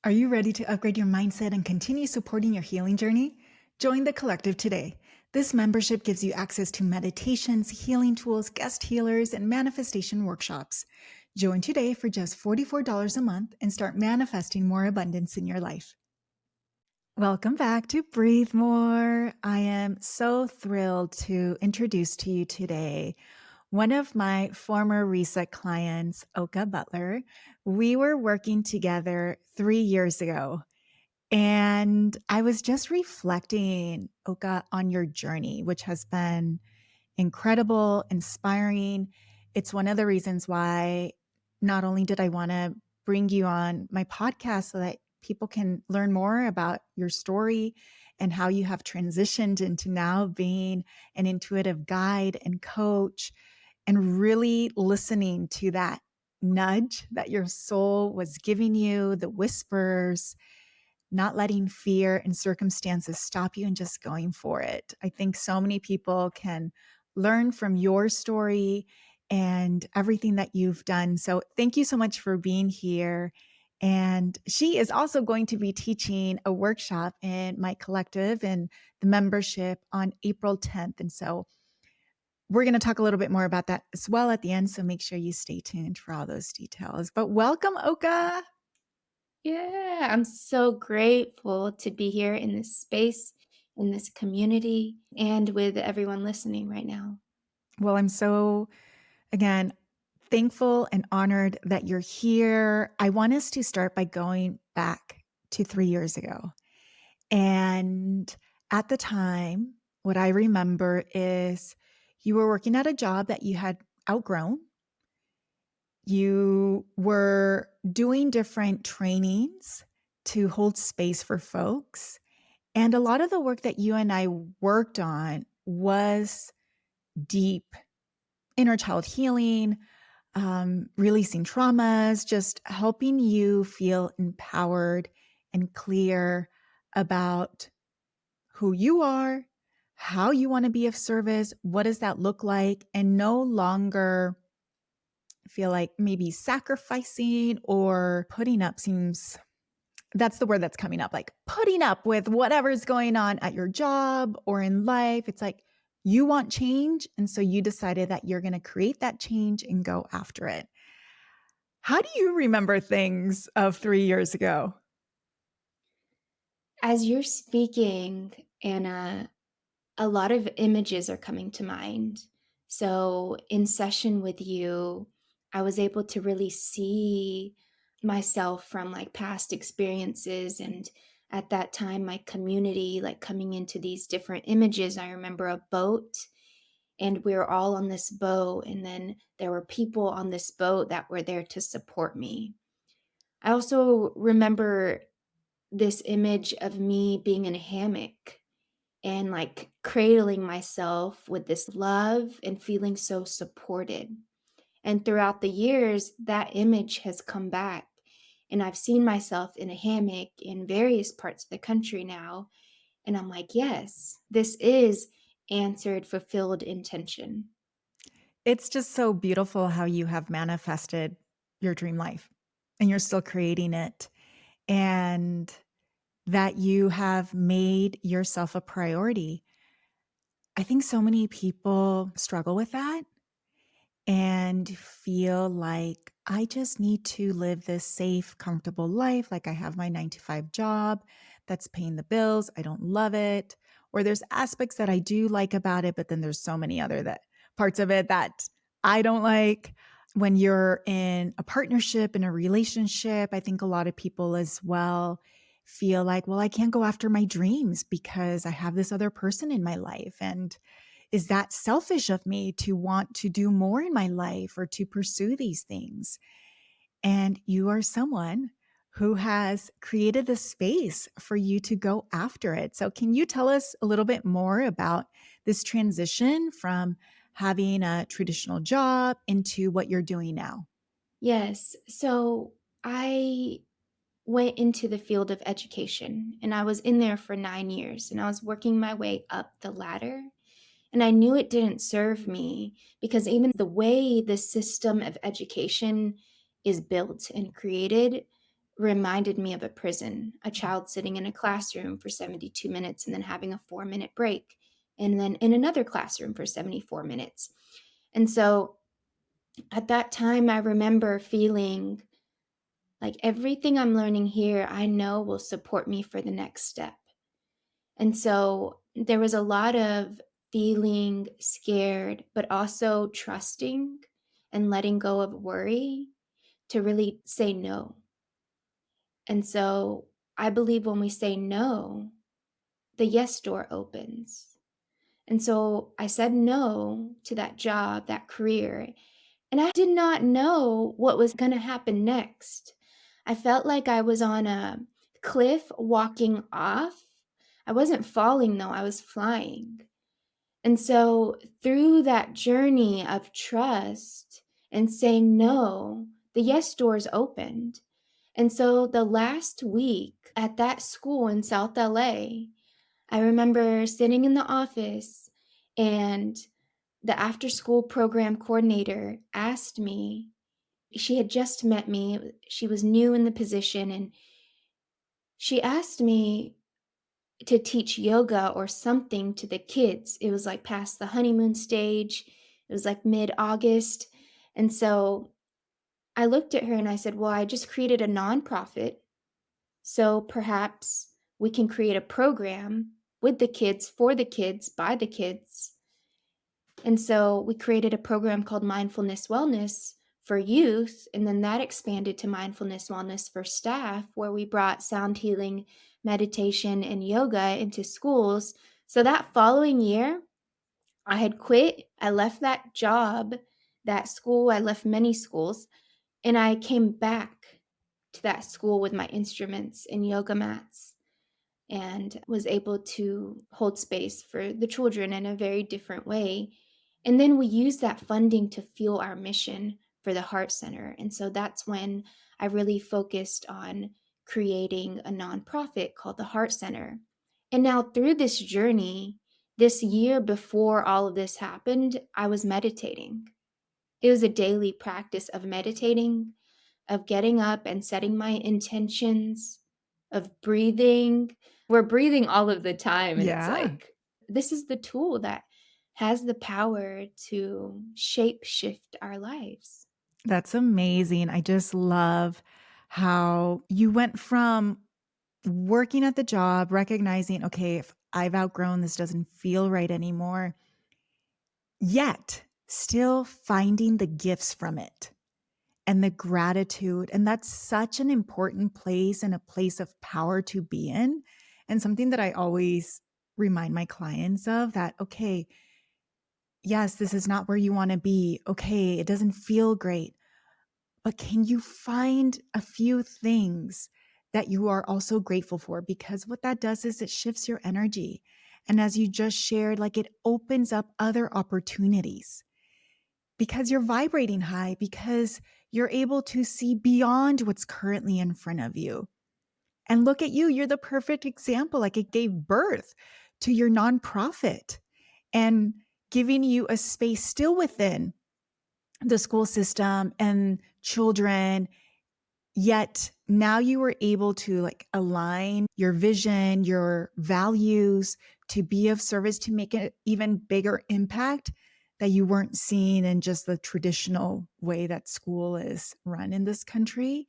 Are you ready to upgrade your mindset and continue supporting your healing journey? Join the collective today. This membership gives you access to meditations, healing tools, guest healers, and manifestation workshops. Join today for just $44 a month and start manifesting more abundance in your life. Welcome back to Breathe More. I am so thrilled to introduce to you today one of my former Reset clients, Okha Butler. We were working together 3 years ago. And I was just reflecting, Okha, on your journey, which has been incredible, inspiring. It's one of the reasons why not only did I want to bring you on my podcast so that people can learn more about your story and how you have transitioned into now being an intuitive guide and coach and really listening to that nudge that your soul was giving you, the whispers, not letting fear and circumstances stop you and just going for it. I think so many people can learn from your story and everything that you've done. So thank you so much for being here. And she is also going to be teaching a workshop in my collective and the membership on April 10th. And so we're going to talk a little bit more about that as well at the end. So make sure you stay tuned for all those details. But welcome, Okha. Yeah, I'm so grateful to be here in this space, in this community, and with everyone listening right now. Well, I'm so, again, thankful and honored that you're here. I want us to start by going back to 3 years ago. And at the time, what I remember is you were working at a job that you had outgrown. You were doing different trainings to hold space for folks. And a lot of the work that you and I worked on was deep inner child healing, releasing traumas, just helping you feel empowered and clear about who you are, how you want to be of service, what does that look like, and no longer feel like maybe sacrificing or putting up seems that's the word that's coming up, like putting up with whatever's going on at your job or in life. It's like you want change. And so you decided that you're going to create that change and go after it. How do you remember things of 3 years ago? As you're speaking, Anna, a lot of images are coming to mind. So, in session with you, I was able to really see myself from like past experiences and at that time my community like coming into these different images. I remember a boat and we were all on this boat and then there were people on this boat that were there to support me. I also remember this image of me being in a hammock and like cradling myself with this love and feeling so supported. And throughout the years, that image has come back. And I've seen myself in a hammock in various parts of the country now. And I'm like, yes, this is answered, fulfilled intention. It's just so beautiful how you have manifested your dream life and you're still creating it, and that you have made yourself a priority. I think so many people struggle with that and feel like I just need to live this safe, comfortable life. Like I have my 9 to 5 job that's paying the bills. I don't love it. Or there's aspects that I do like about it, but then there's so many other that parts of it that I don't like. When you're in a partnership, in a relationship, I think a lot of people as well feel like, well, I can't go after my dreams because I have this other person in my life. And is that selfish of me to want to do more in my life or to pursue these things? And you are someone who has created the space for you to go after it. So, can you tell us a little bit more about this transition from having a traditional job into what you're doing now? Yes. So I went into the field of education and I was in there for 9 years and I was working my way up the ladder. And I knew it didn't serve me because even the way the system of education is built and created, reminded me of a prison, a child sitting in a classroom for 72 minutes and then having a 4-minute break, and then in another classroom for 74 minutes. And so at that time, I remember feeling like everything I'm learning here, I know will support me for the next step. And so there was a lot of feeling scared, but also trusting and letting go of worry to really say no. And so I believe when we say no, the yes door opens. And so I said no to that job, that career, and I did not know what was going to happen next. I felt like I was on a cliff walking off. I wasn't falling though, I was flying. And so through that journey of trust and saying no, the yes doors opened. And so the last week at that school in South LA, I remember sitting in the office and the after school program coordinator asked me, she had just met me, she was new in the position, and she asked me to teach yoga or something to the kids. It was like past the honeymoon stage. It was like mid-August. And so I looked at her and I said, "Well, I just created a nonprofit. So perhaps we can create a program with the kids, for the kids, by the kids." And so we created a program called Mindfulness Wellness for youth. And then that expanded to Mindfulness Wellness for staff, where we brought sound healing, meditation, and yoga into schools. So that following year, I had quit. I left that job, that school. I left many schools, and I came back to that school with my instruments and yoga mats and was able to hold space for the children in a very different way. And then we used that funding to fuel our mission for the Heart Center. And so that's when I really focused on creating a nonprofit called the Heart Center. And now through this journey, this year before all of this happened, I was meditating. It was a daily practice of meditating, of getting up and setting my intentions, of breathing. We're breathing all of the time, and it's Yeah, like, this is the tool that has the power to shape shift our lives. that's amazing. I just love how you went from working at the job, recognizing, okay, if I've outgrown this doesn't feel right anymore, yet still finding the gifts from it and the gratitude. And that's such an important place and a place of power to be in. And something that I always remind my clients of that, okay, yes, this is not where you want to be. Okay, it doesn't feel great. But can you find a few things that you are also grateful for? Because what that does is it shifts your energy. And as you just shared, like it opens up other opportunities because you're vibrating high, because you're able to see beyond what's currently in front of you. And look at you, you're the perfect example. Like it gave birth to your nonprofit and giving you a space still within the school system and children. Yet now you were able to like align your vision, your values to be of service, to make an even bigger impact that you weren't seeing in just the traditional way that school is run in this country.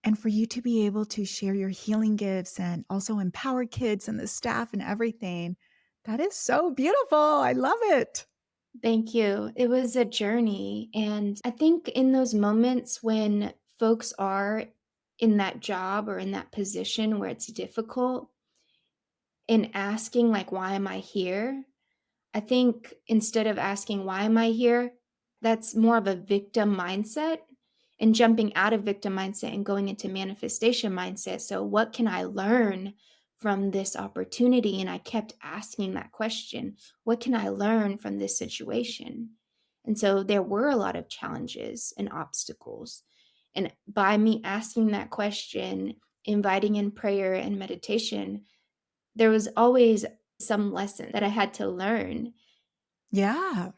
And for you to be able to share your healing gifts and also empower kids and the staff and everything, that is so beautiful. I love it. Thank you. It was a journey. And I think in those moments when folks are in that job or in that position where it's difficult and asking, like, why am I here? I think instead of asking, "Why am I here?" that's more of a victim mindset, and jumping out of victim mindset and going into manifestation mindset. So, what can I learn from this opportunity? And I kept asking that question, what can I learn from this situation? And so there were a lot of challenges and obstacles. And by me asking that question, inviting in prayer and meditation, there was always some lesson that I had to learn. Yeah.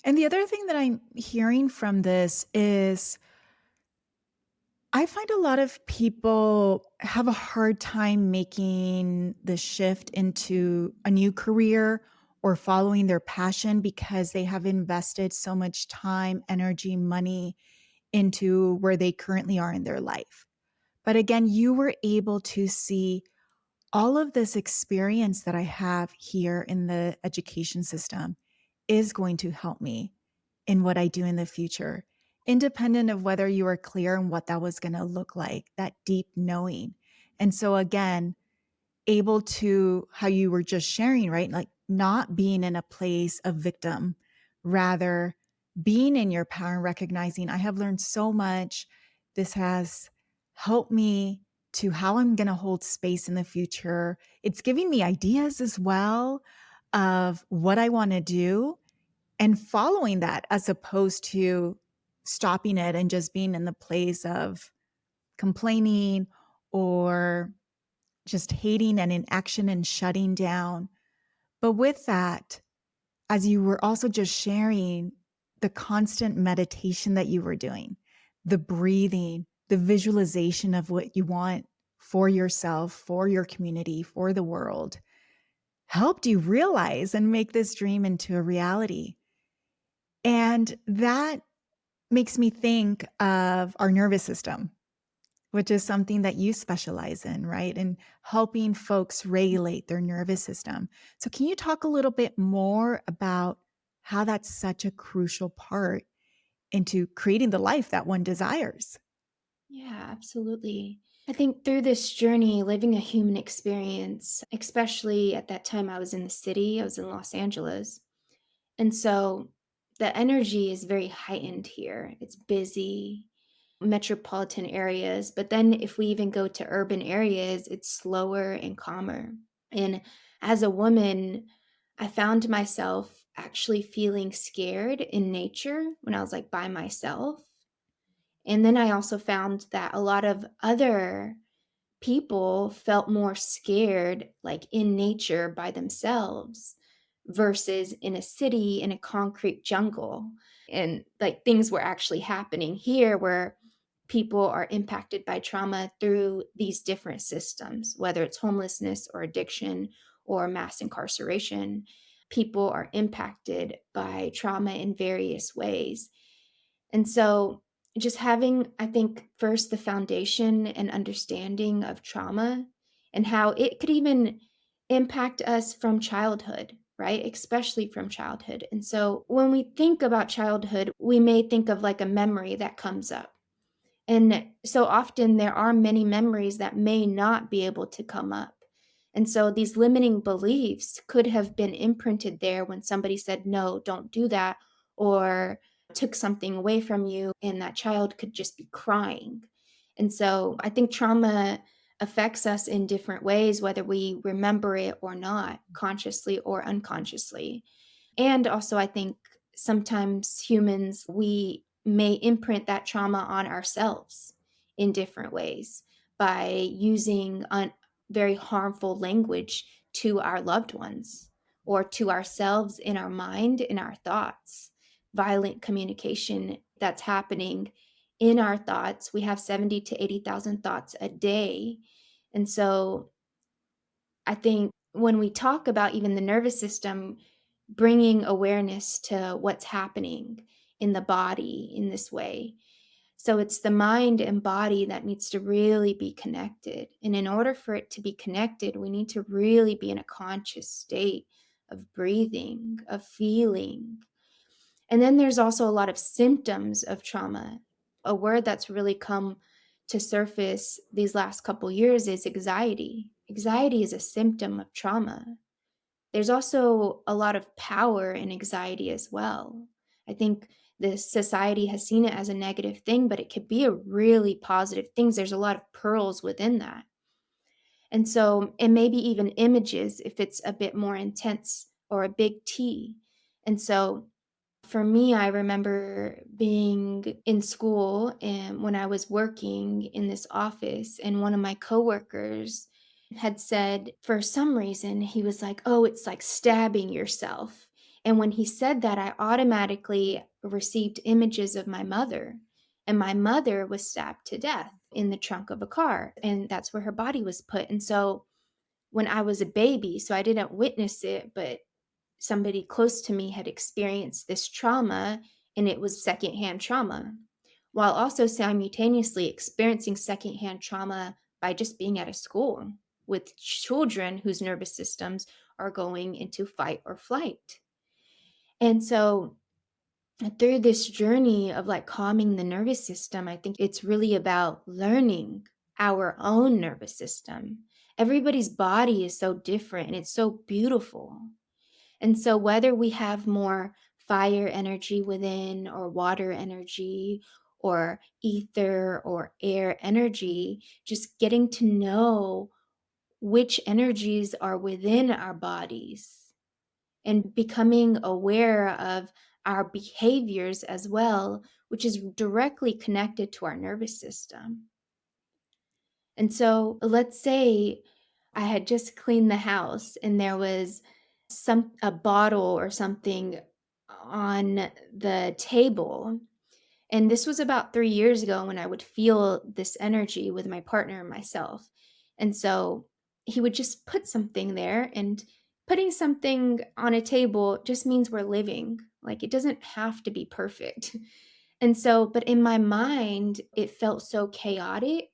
And the other thing that I'm hearing from this is I find a lot of people have a hard time making the shift into a new career or following their passion because they have invested so much time, energy, money into where they currently are in their life. But again, you were able to see all of this experience that I have here in the education system is going to help me in what I do in the future, independent of whether you were clear on what that was going to look like, that deep knowing. And so, again, able to how you were just sharing, right? Like not being in a place of victim, rather being in your power and recognizing I have learned so much. This has helped me to how I'm going to hold space in the future. It's giving me ideas as well of what I want to do and following that as opposed to stopping it and just being in the place of complaining or just hating and inaction and shutting down. But with that, as you were also just sharing the constant meditation that you were doing, the breathing, the visualization of what you want for yourself, for your community, for the world, helped you realize and make this dream into a reality. And that makes me think of our nervous system, which is something that you specialize in, right? And helping folks regulate their nervous system. So, can you talk a little bit more about how that's such a crucial part into creating the life that one desires? Yeah, absolutely. I think through this journey, living a human experience, especially at that time I was in the city, I was in Los Angeles. And so the energy is very heightened here. It's busy, metropolitan areas. But then if we even go to urban areas, it's slower and calmer. And as a woman, I found myself actually feeling scared in nature when I was like by myself. And then I also found that a lot of other people felt more scared, like in nature by themselves, versus in a city, in a concrete jungle. And like things were actually happening here where people are impacted by trauma through these different systems, whether it's homelessness or addiction or mass incarceration. People are impacted by trauma in various ways. And so just having, I think, first the foundation and understanding of trauma and how it could even impact us from childhood, right? Especially from childhood. And so when we think about childhood, we may think of like a memory that comes up. And so often there are many memories that may not be able to come up. And so these limiting beliefs could have been imprinted there when somebody said, no, don't do that, or took something away from you, and that child could just be crying. And so I think trauma affects us in different ways, whether we remember it or not, consciously or unconsciously. And also, I think sometimes humans, we may imprint that trauma on ourselves in different ways by using very harmful language to our loved ones or to ourselves in our mind, in our thoughts. Violent communication that's happening in our thoughts. We have 70 to 80,000 thoughts a day. And so I think when we talk about even the nervous system, bringing awareness to what's happening in the body in this way. So it's the mind and body that needs to really be connected. And in order for it to be connected, we need to really be in a conscious state of breathing, of feeling. And then there's also a lot of symptoms of trauma. A word that's really come to surface these last couple years is anxiety. Anxiety is a symptom of trauma. There's also a lot of power in anxiety as well. I think the society has seen it as a negative thing, but it could be a really positive thing. There's a lot of pearls within that. And so, and maybe even images if it's a bit more intense or a big T. And so for me, I remember being in school and when I was working in this office, and one of my coworkers had said, for some reason, he was like, oh, it's like stabbing yourself. And when he said that, I automatically received images of my mother, and my mother was stabbed to death. in the trunk of a car, and that's where her body was put. And so when I was a baby, so I didn't witness it, but somebody close to me had experienced this trauma, and it was secondhand trauma, while also simultaneously experiencing secondhand trauma by just being at a school with children whose nervous systems are going into fight or flight. And so through this journey of like calming the nervous system, I think it's really about learning our own nervous system. Everybody's body is so different and it's so beautiful. And so, whether we have more fire energy within, or water energy, or ether or air energy, just getting to know which energies are within our bodies and becoming aware of our behaviors as well, which is directly connected to our nervous system. And so let's say I had just cleaned the house and there was a bottle or something on the table. And this was about 3 years ago when I would feel this energy with my partner and myself. And so he would just put something there, and putting something on a table just means we're living. Like, it doesn't have to be perfect. And so, but in my mind, it felt so chaotic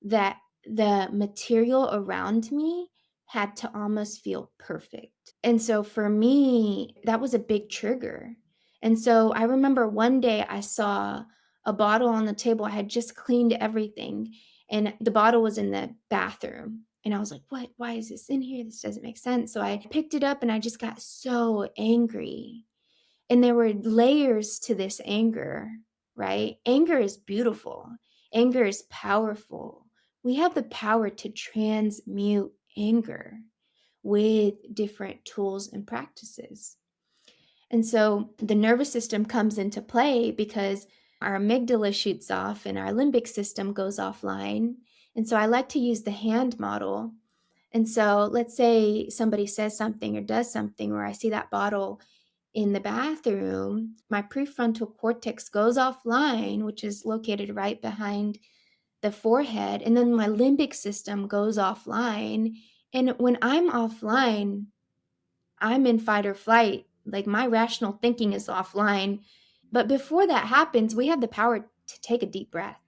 that the material around me had to almost feel perfect. And so for me, that was a big trigger. And so I remember one day I saw a bottle on the table. I had just cleaned everything, and the bottle was in the bathroom. And I was like, what? Why is this in here? This doesn't make sense. So I picked it up and I just got so angry. And there were layers to this anger, right? Anger is beautiful, anger is powerful. We have the power to transmute anger with different tools and practices. And so the nervous system comes into play because our amygdala shoots off and our limbic system goes offline. And so I like to use the hand model. And so let's say somebody says something or does something, or I see that bottle in the bathroom, my prefrontal cortex goes offline, which is located right behind the forehead, and then my limbic system goes offline. And when I'm offline, I'm in fight or flight. Like, my rational thinking is offline. But before that happens, we have the power to take a deep breath.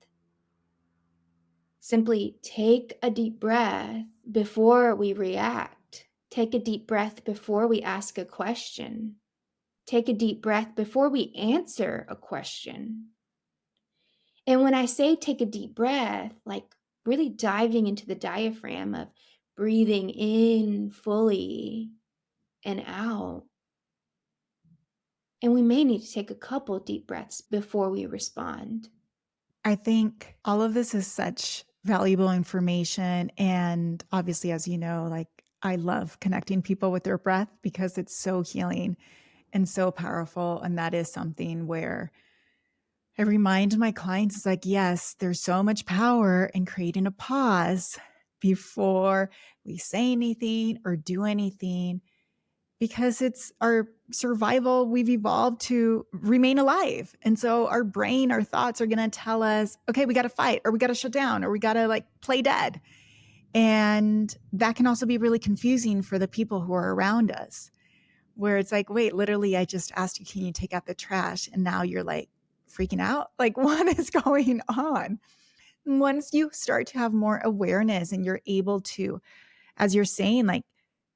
Simply take a deep breath before we react. Take a deep breath before we ask a question. Take a deep breath before we answer a question. And when I say take a deep breath, like really diving into the diaphragm of breathing in fully and out. And we may need to take a couple deep breaths before we respond. I think all of this is such valuable information. And obviously, as you know, like I love connecting people with their breath because it's so healing and so powerful. And that is something where I remind my clients, it's like, yes, there's so much power in creating a pause before we say anything or do anything because it's our survival. We've evolved to remain alive. And so our brain, our thoughts are going to tell us, okay, we got to fight or we got to shut down or we got to like play dead. And that can also be really confusing for the people who are around us, where it's like, wait, literally, I just asked you, can you take out the trash? And now you're like freaking out. Like, what is going on? Once you start to have more awareness and you're able to, as you're saying, like,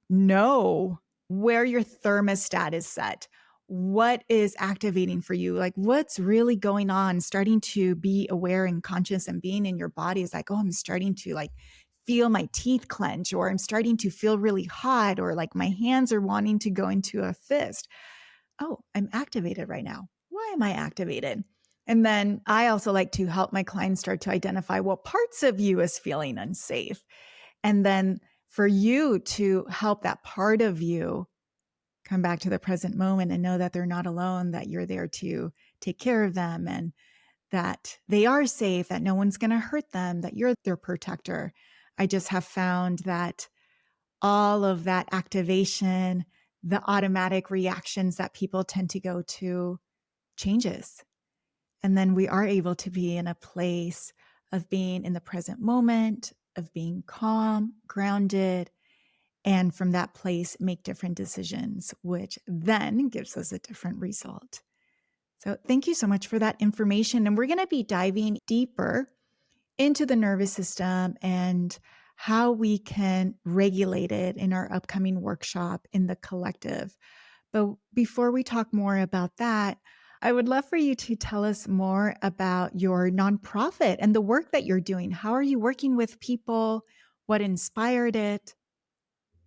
know where your thermostat is set, what is activating for you, like what's really going on, starting to be aware and conscious and being in your body is like, oh, I'm starting to like feel my teeth clench, or I'm starting to feel really hot, or like my hands are wanting to go into a fist. Oh, I'm activated right now. Why am I activated? And then I also like to help my clients start to identify what parts of you is feeling unsafe. And then for you to help that part of you come back to the present moment and know that they're not alone, that you're there to take care of them and that they are safe, that no one's going to hurt them, that you're their protector. I just have found that all of that activation, the automatic reactions that people tend to go to changes. And then we are able to be in a place of being in the present moment, of being calm, grounded, and from that place, make different decisions, which then gives us a different result. So, thank you so much for that information. And we're going to be diving deeper into the nervous system and how we can regulate it in our upcoming workshop in the collective. But before we talk more about that, I would love for you to tell us more about your nonprofit and the work that you're doing. How are you working with people? What inspired it?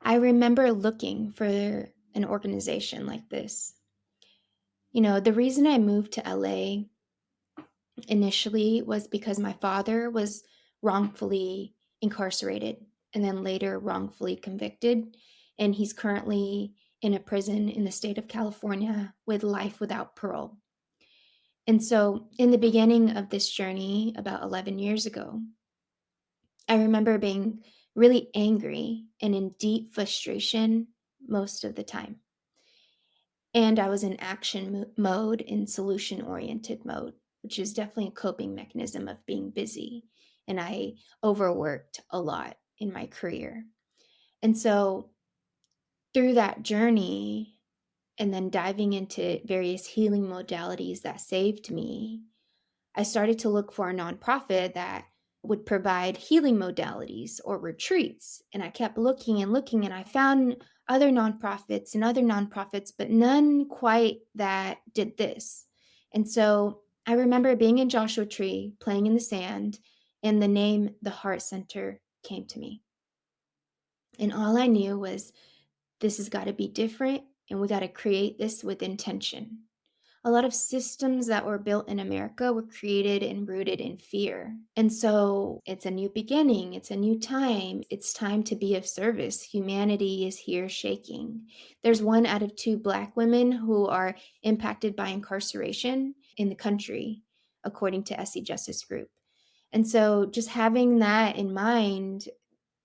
I remember looking for an organization like this. The reason I moved to LA initially was because my father was wrongfully incarcerated and then later wrongfully convicted. And he's currently in a prison in the state of California with life without parole. And so, in the beginning of this journey, about 11 years ago, I remember being really angry and in deep frustration most of the time. And I was in action mode, in solution oriented mode, which is definitely a coping mechanism of being busy. And I overworked a lot in my career. And so through that journey, and then diving into various healing modalities that saved me, I started to look for a nonprofit that would provide healing modalities or retreats. And I kept looking and looking, and I found other nonprofits, but none quite that did this. And so I remember being in Joshua Tree, playing in the sand, and the name The Heart Center came to me. And all I knew was this has got to be different, and we got to create this with intention. A lot of systems that were built in America were created and rooted in fear. And so it's a new beginning, it's a new time, it's time to be of service. Humanity is here shaking. There's 1 out of 2 Black women who are impacted by incarceration in the country, according to SC Justice Group. And so just having that in mind,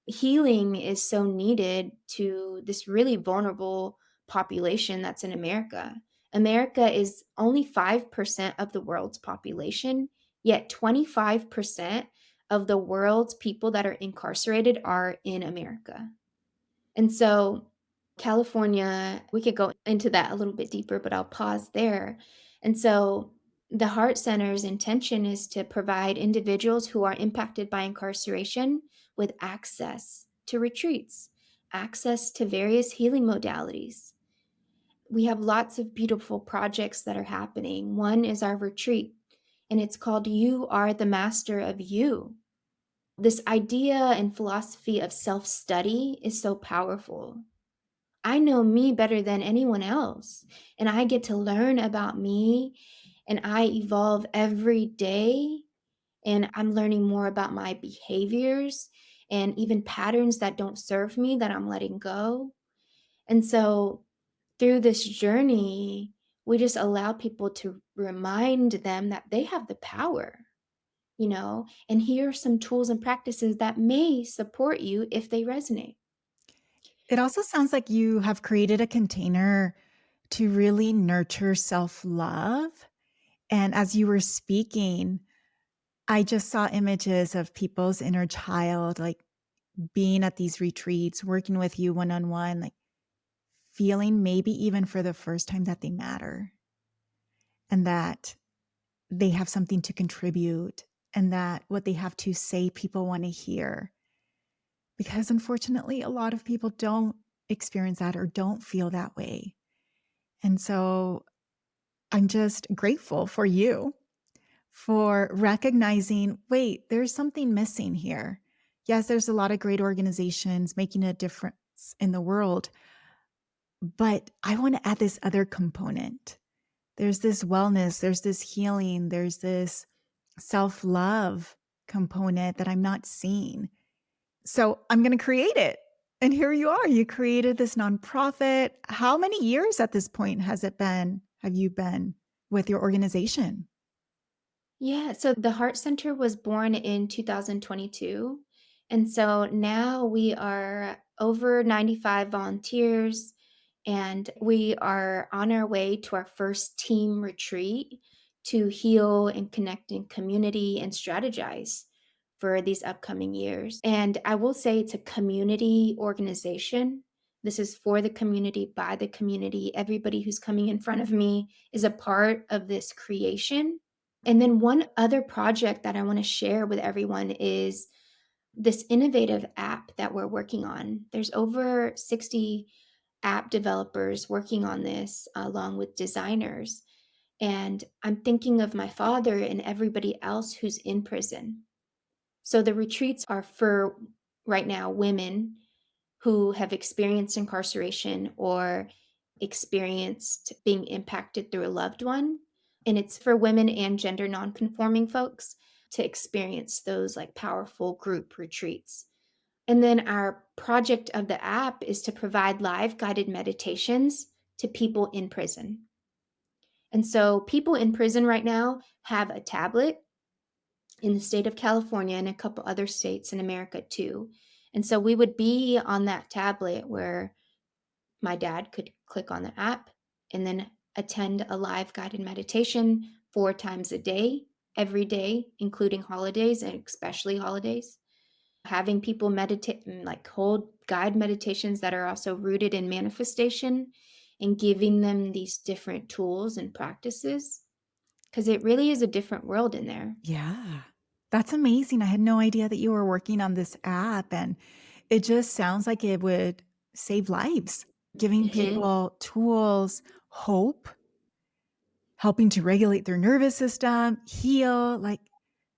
healing is so needed to this really vulnerable population that's in America. America is only 5% of the world's population, yet 25% of the world's people that are incarcerated are in America. And so, California, we could go into that a little bit deeper, but I'll pause there. And so, the Heart Center's intention is to provide individuals who are impacted by incarceration with access to retreats, access to various healing modalities. We have lots of beautiful projects that are happening. One is our retreat, and it's called You Are the Master of You. This idea and philosophy of self study is so powerful. I know me better than anyone else, and I get to learn about me, and I evolve every day, and I'm learning more about my behaviors and even patterns that don't serve me that I'm letting go. And so through this journey, we just allow people to remind them that they have the power, and here are some tools and practices that may support you if they resonate. It also sounds like you have created a container to really nurture self love. And as you were speaking, I just saw images of people's inner child, like being at these retreats, working with you one on one, like feeling maybe even for the first time that they matter and that they have something to contribute and that what they have to say, people want to hear. Because unfortunately, a lot of people don't experience that or don't feel that way. And so I'm just grateful for you for recognizing, wait, there's something missing here. Yes, there's a lot of great organizations making a difference in the world, but I want to add this other component. There's this wellness, there's this healing, there's this self love component that I'm not seeing. So I'm going to create it. And here you are. You created this nonprofit. How many years at this point have you been with your organization? Yeah, so the Heart Center was born in 2022. And so now we are over 95 volunteers, and we are on our way to our first team retreat to heal and connect in community and strategize. for these upcoming years. And I will say it's a community organization. This is for the community, by the community. Everybody who's coming in front of me is a part of this creation. And then one other project that I want to share with everyone is this innovative app that we're working on. There's over 60 app developers working on this along with designers. And I'm thinking of my father and everybody else who's in prison. So the retreats are for right now women who have experienced incarceration or experienced being impacted through a loved one. And it's for women and gender nonconforming folks to experience those like powerful group retreats. And then our project of the app is to provide live guided meditations to people in prison. And so people in prison right now have a tablet in the state of California and a couple other states in America too. And so we would be on that tablet where my dad could click on the app and then attend a live guided meditation 4 times a day, every day, including holidays and especially holidays. Having people meditate and like hold guide meditations that are also rooted in manifestation and giving them these different tools and practices because it really is a different world in there. Yeah. That's amazing. I had no idea that you were working on this app, and it just sounds like it would save lives, giving Mhm. people tools, hope, helping to regulate their nervous system, heal. Like,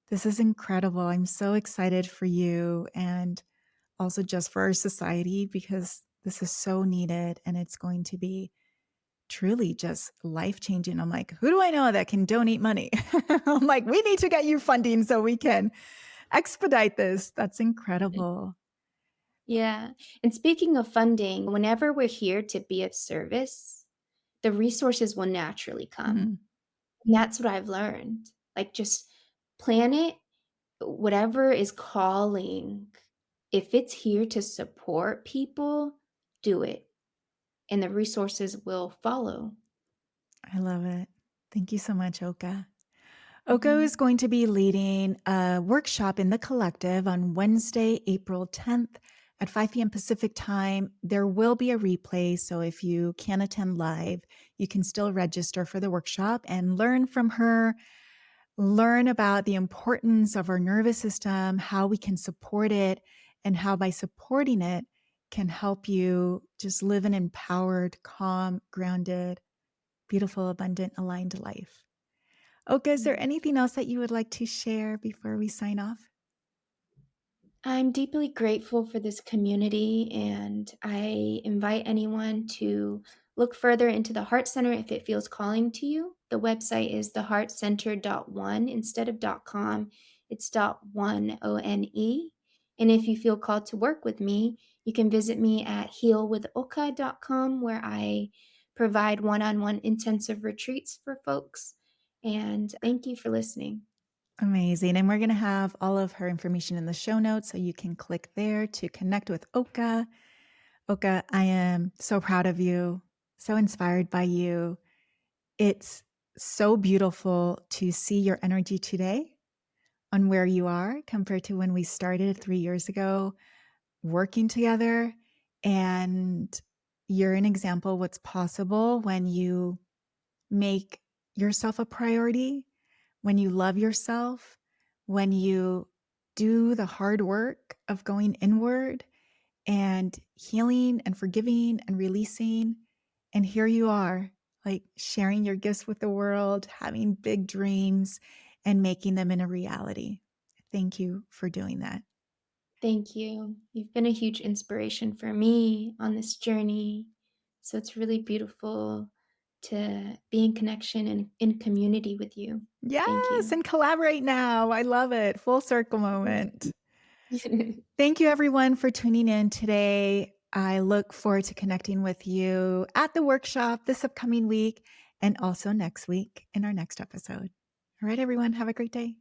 this is incredible. I'm so excited for you and also just for our society because this is so needed and it's going to be truly just life changing. I'm like, who do I know that can donate money? I'm like, we need to get you funding so we can expedite this. That's incredible. Yeah. And speaking of funding, whenever we're here to be of service, the resources will naturally come. Mhm. And that's what I've learned. Like just plan it, whatever is calling. If it's here to support people, do it and the resources will follow. I love it. Thank you so much, Oka. Oko is Mhm. going to be leading a workshop in the collective on Wednesday, April 10th at 5 p.m. Pacific time. There will be a replay, so if you can't attend live, you can still register for the workshop and learn from her, learn about the importance of our nervous system, how we can support it, and how by supporting it can help you just live an empowered, calm, grounded, beautiful, abundant, aligned life. Oka, is there Mm. anything else that you would like to share before we sign off? I'm deeply grateful for this community, and I invite anyone to look further into the Heart Center if it feels calling to you. The website is theheartcenter.one instead of .com. It's .one, O-N-E. And if you feel called to work with me, you can visit me at healwithokha.com, where I provide one-on-one intensive retreats for folks. And thank you for listening. Amazing. And we're going to have all of her information in the show notes so you can click there to connect with Oka. Oka, I am so proud of you, so inspired by you. It's so beautiful to see your energy today on where you are compared to when we started 3 years ago working together. And you're an example of what's possible when you make yourself a priority, when you love yourself, when you do the hard work of going inward and healing and forgiving and releasing. And here you are, like sharing your gifts with the world, having big dreams and making them into reality. Thank you for doing that. Thank you. You've been a huge inspiration for me on this journey. So it's really beautiful to be in connection and in community with you. Thank Yes, you. and collaborate now. I love it. Full circle moment. Mhm. Thank you, everyone, for tuning in today. I look forward to connecting with you at the workshop this upcoming week and also next week in our next episode. All right, everyone, have a great day.